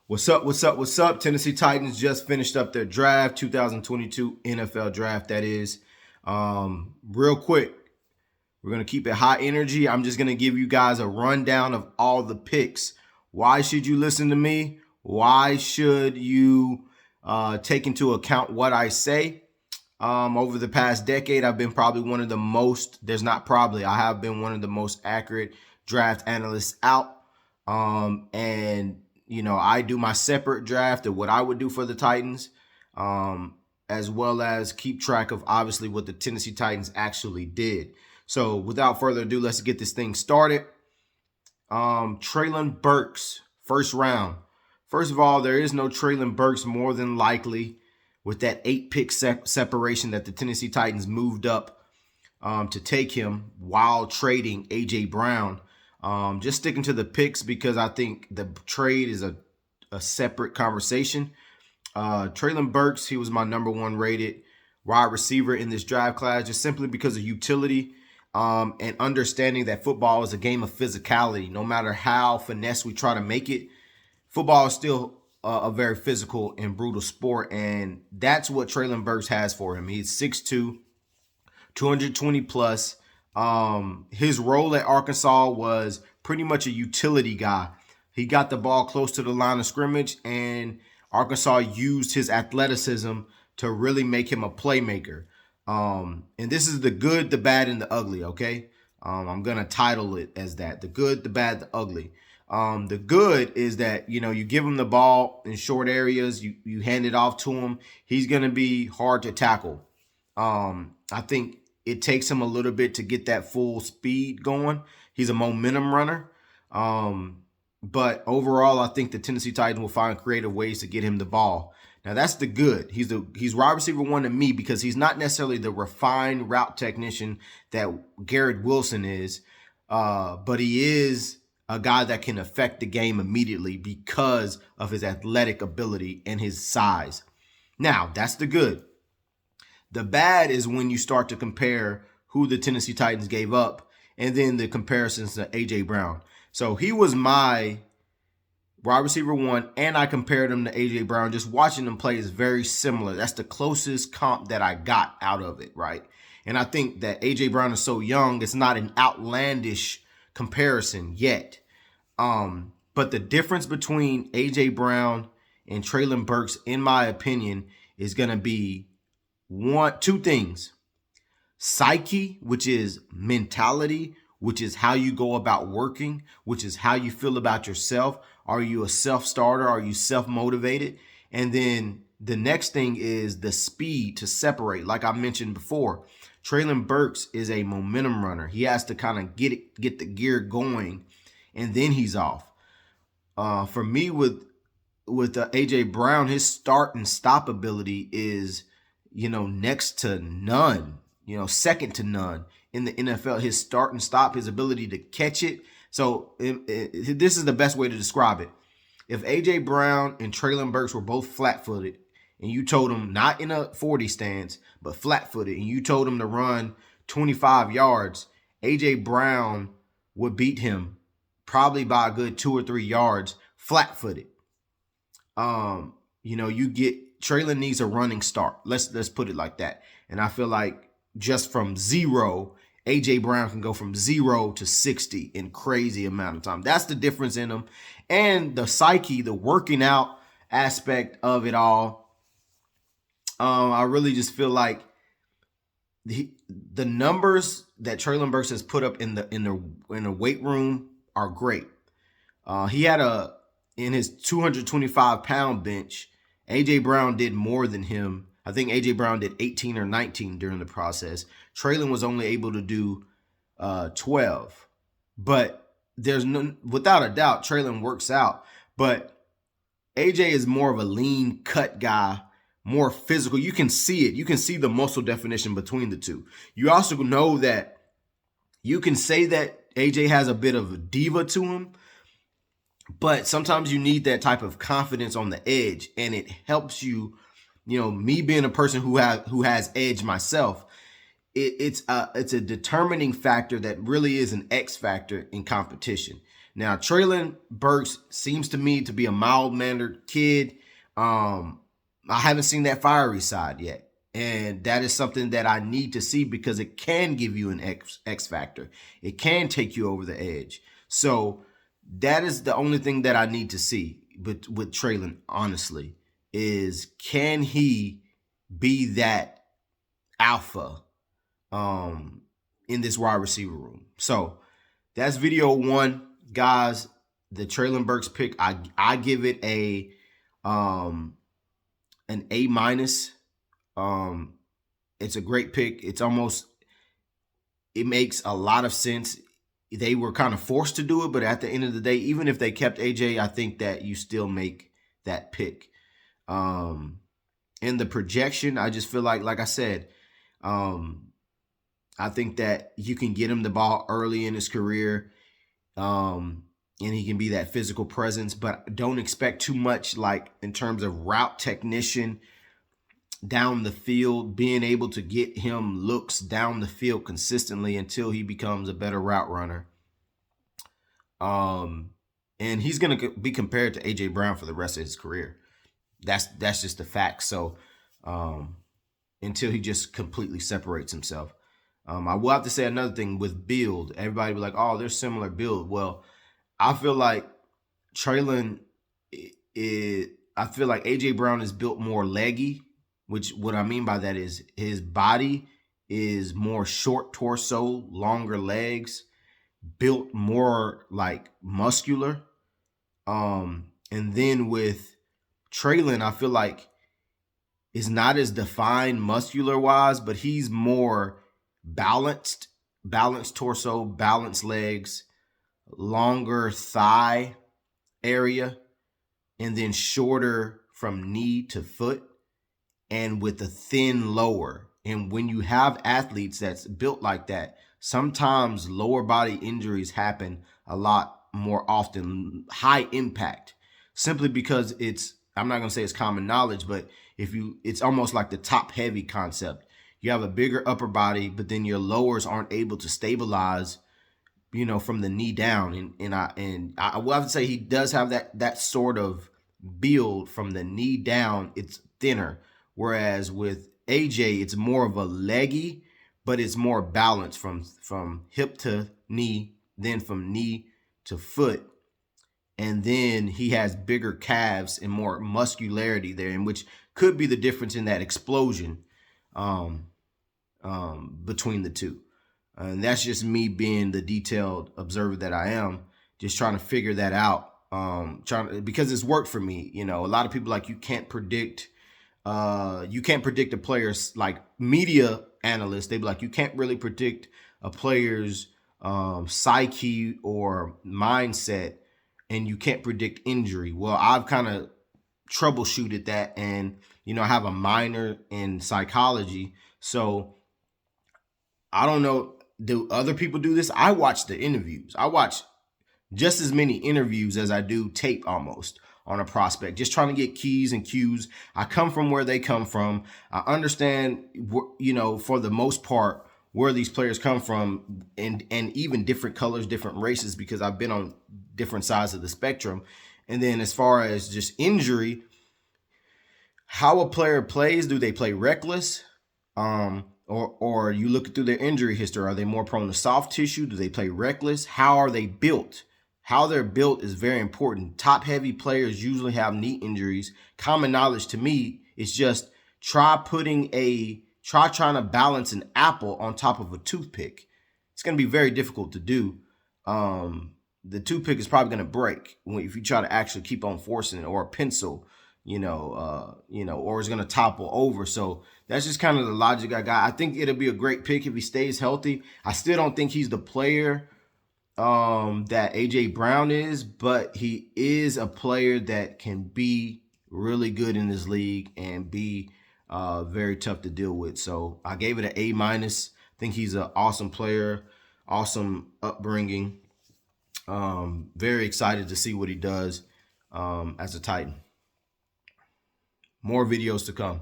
What's up? What's up? What's up? Tennessee Titans just finished up their draft, 2022 NFL draft, that is. Real quick, we're going to keep it high energy. I'm just going to give you guys a rundown of all the picks. Why should you listen to me? Why should you take into account what I say? Over the past decade, I've been probably one of the most, I have been one of the most accurate draft analysts out. I do my separate draft of what I would do for the Titans, as well as keep track of obviously what the Tennessee Titans actually did. So without further ado, let's get this thing started. Treylon Burks, first round. First of all, there is no Treylon Burks more than likely with that 8-pick separation that the Tennessee Titans moved up to take him while trading A.J. Brown. Just sticking to the picks because I think the trade is a separate conversation. Treylon Burks, he was my number 1 rated wide receiver in this draft class just simply because of utility and understanding that football is a game of physicality. No matter how finesse we try to make it, football is still a very physical and brutal sport, and that's what Treylon Burks has for him. He's 6'2", 220 plus. His role at Arkansas was pretty much a utility guy. He got the ball close to the line of scrimmage, and Arkansas used his athleticism to really make him a playmaker. And this is the good, the bad, and the ugly, okay? I'm going to title it as that. The good, the bad, the ugly. The good is that, you give him the ball in short areas, you hand it off to him. He's going to be hard to tackle. I think it takes him a little bit to get that full speed going. He's a momentum runner. But overall, I think the Tennessee Titans will find creative ways to get him the ball. Now, that's the good. He's wide receiver 1 to me because he's not necessarily the refined route technician that Garrett Wilson is, but he is a guy that can affect the game immediately because of his athletic ability and his size. Now, that's the good. The bad is when you start to compare who the Tennessee Titans gave up and then the comparisons to A.J. Brown. So he was my wide receiver 1, and I compared him to A.J. Brown. Just watching them play is very similar. That's the closest comp that I got out of it, right? And I think that A.J. Brown is so young, it's not an outlandish comparison yet. But the difference between A.J. Brown and Treylon Burks, in my opinion, is going to be two things. Psyche, which is mentality, which is how you go about working, which is how you feel about yourself. Are you a self-starter? Are you self-motivated? And then the next thing is the speed to separate. Like I mentioned before, Treylon Burks is a momentum runner. He has to kind of get the gear going, and then he's off. For me, with A.J. Brown, his start and stop ability is, next to none, second to none in the NFL. His start and stop, his ability to catch it. So this is the best way to describe it. If A.J. Brown and Treylon Burks were both flat-footed, and you told them not in a 40 stance, but flat-footed, and you told them to run 25 yards, A.J. Brown would beat him probably by a good 2 or 3 yards flat-footed. Treylon needs a running start. Let's put it like that. And I feel like just from zero, A.J. Brown can go from 0 to 60 in crazy amount of time. That's the difference in them. And the psyche, the working out aspect of it all, I really just feel like the numbers that Treylon Burks has put up in the weight room are great. He had in his 225-pound bench, A.J. Brown did more than him. I think A.J. Brown did 18 or 19 during the process. Treylon was only able to do 12. But without a doubt, Treylon works out. But A.J. is more of a lean cut guy, more physical. You can see it. You can see the muscle definition between the two. You also know that you can say that A.J. has a bit of a diva to him, but sometimes you need that type of confidence on the edge, and it helps you. Me being a person who has edge myself, it's a determining factor that really is an X factor in competition. Now, Treylon Burks seems to me to be a mild-mannered kid. I haven't seen that fiery side yet. And that is something that I need to see because it can give you an X factor. It can take you over the edge. So that is the only thing that I need to see with Treylon, honestly, is can he be that alpha in this wide receiver room? So that's video one, guys. The Treylon Burks pick, I give it an A minus. It's a great pick. It makes a lot of sense. They were kind of forced to do it, but at the end of the day, even if they kept AJ, I think that you still make that pick. In the projection, I just feel like I said, I think that you can get him the ball early in his career, and he can be that physical presence, but don't expect too much, like in terms of route technician down the field, being able to get him looks down the field consistently until he becomes a better route runner. And he's going to be compared to AJ Brown for the rest of his career. That's just a fact. So until he just completely separates himself. I will have to say another thing with build. Everybody be like, oh, they're similar build. Well, I feel like Treylon I feel like AJ Brown is built more leggy, which what I mean by that is his body is more short torso, longer legs, built more like muscular. And then with Treylon, I feel like is not as defined muscular wise, but he's more balanced torso, balanced legs, longer thigh area, and then shorter from knee to foot, and with a thin lower. And when you have athletes that's built like that, sometimes lower body injuries happen a lot more often, high impact, simply because I'm not going to say it's common knowledge, but it's almost like the top heavy concept. You have a bigger upper body, but then your lowers aren't able to stabilize, from the knee down. And I will have to say he does have that sort of build from the knee down. It's thinner. Whereas with AJ, it's more of a leggy, but it's more balanced from hip to knee, then from knee to foot. And then he has bigger calves and more muscularity there, in which could be the difference in that explosion between the two. And that's just me being the detailed observer that I am, just trying to figure that out. Because it's worked for me. A lot of people you can't predict a player's, like media analysts, they be like, you can't really predict a player's psyche or mindset, and you can't predict injury. Well, I've kind of troubleshooted that, and I have a minor in psychology, so I don't know, do other people do this? I watch the interviews. I watch just as many interviews as I do tape almost on a prospect, just trying to get keys and cues. I come from where they come from. I understand, for the most part, where these players come from, and even different colors, different races, because I've been on different sides of the spectrum. And then as far as just injury, how a player plays, do they play reckless? Or you look through their injury history, are they more prone to soft tissue? Do they play reckless? How are they built? How they're built is very important. Top heavy players usually have knee injuries. Common knowledge to me is just try trying to balance an apple on top of a toothpick. It's going to be very difficult to do. The toothpick is probably going to break if you try to actually keep on forcing it, or a pencil, or it's going to topple over. So that's just kind of the logic I got. I think it'll be a great pick if he stays healthy. I still don't think he's the player that AJ Brown is, but he is a player that can be really good in this league and be very tough to deal with. So I gave it an A minus. I think he's an awesome player, awesome upbringing. Very excited to see what he does as a Titan. More videos to come.